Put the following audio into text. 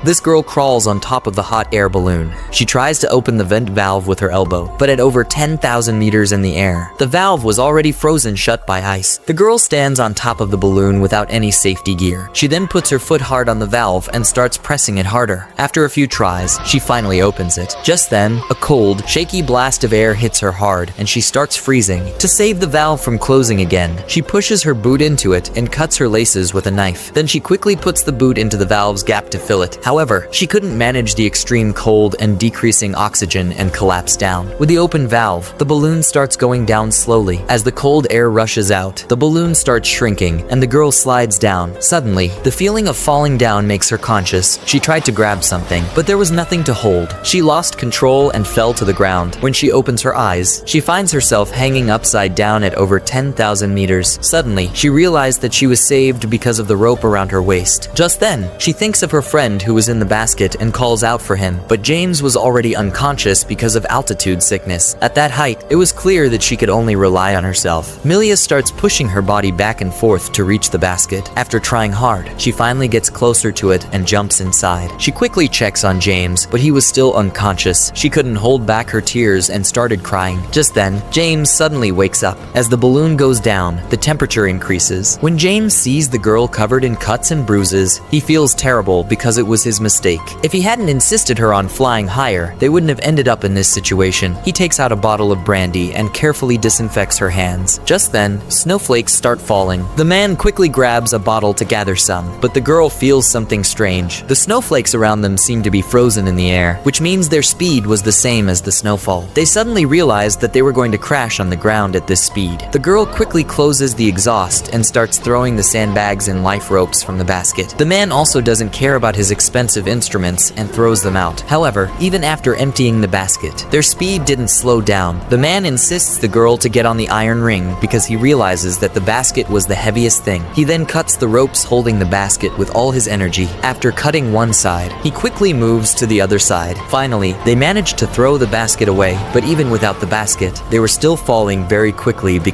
This girl crawls on top of the hot air balloon. She tries to open the vent valve with her elbow, but at over 10,000 meters in the air, the valve was already frozen shut by ice. The girl stands on top of the balloon without any safety gear. She then puts her foot hard on the valve and starts pressing it harder. After a few tries, she finally opens it. Just then, a cold, shaky blast of air hits her hard, and she starts freezing. To save the valve from closing again, she pushes her boot into it and cuts her laces with a knife. Then she quickly puts the boot into the valve's gap to fill it. However, she couldn't manage the extreme cold and decreasing oxygen and collapsed down. With the open valve, the balloon starts going down slowly. As the cold air rushes out, the balloon starts shrinking and the girl slides down. Suddenly, the feeling of falling down makes her conscious. She tried to grab something, but there was nothing to hold. She lost control and fell to the ground. When she opens her eyes, she finds herself hanging upside down at over 10,000 meters. Suddenly, she realized that she was saved because of the rope around her waist. Just then, she thinks of her friend who was in the basket and calls out for him, but James was already unconscious because of altitude sickness. At that height, it was clear that she could only rely on herself. Milia starts pushing her body back and forth to reach the basket. After trying hard, she finally gets closer to it and jumps inside. She quickly checks on James, but he was still unconscious. She couldn't hold back her tears and started crying. Just then, James suddenly wakes up. As the balloon goes down, the temperature increases. When James sees the girl covered in cuts and bruises, he feels terrible because it was his mistake. If he hadn't insisted her on flying higher, they wouldn't have ended up in this situation. He takes out a bottle of brandy and carefully disinfects her hands. Just then, snowflakes start falling. The man quickly grabs a bottle to gather some, but the girl feels something strange. The snowflakes around them seem to be frozen in the air, which means their speed was the same as the snowfall. They suddenly realized that they were going to crash on the ground at this speed. The girl quickly closes the exhaust and starts throwing the sandbags and life ropes from the basket. The man also doesn't care about his expensive instruments and throws them out. However, even after emptying the basket, their speed didn't slow down. The man insists the girl to get on the iron ring because he realizes that the basket was the heaviest thing. He then cuts the ropes holding the basket with all his energy. After cutting one side, he quickly moves to the other side. Finally, they managed to throw the basket away, but even without the basket, they were still falling very quickly because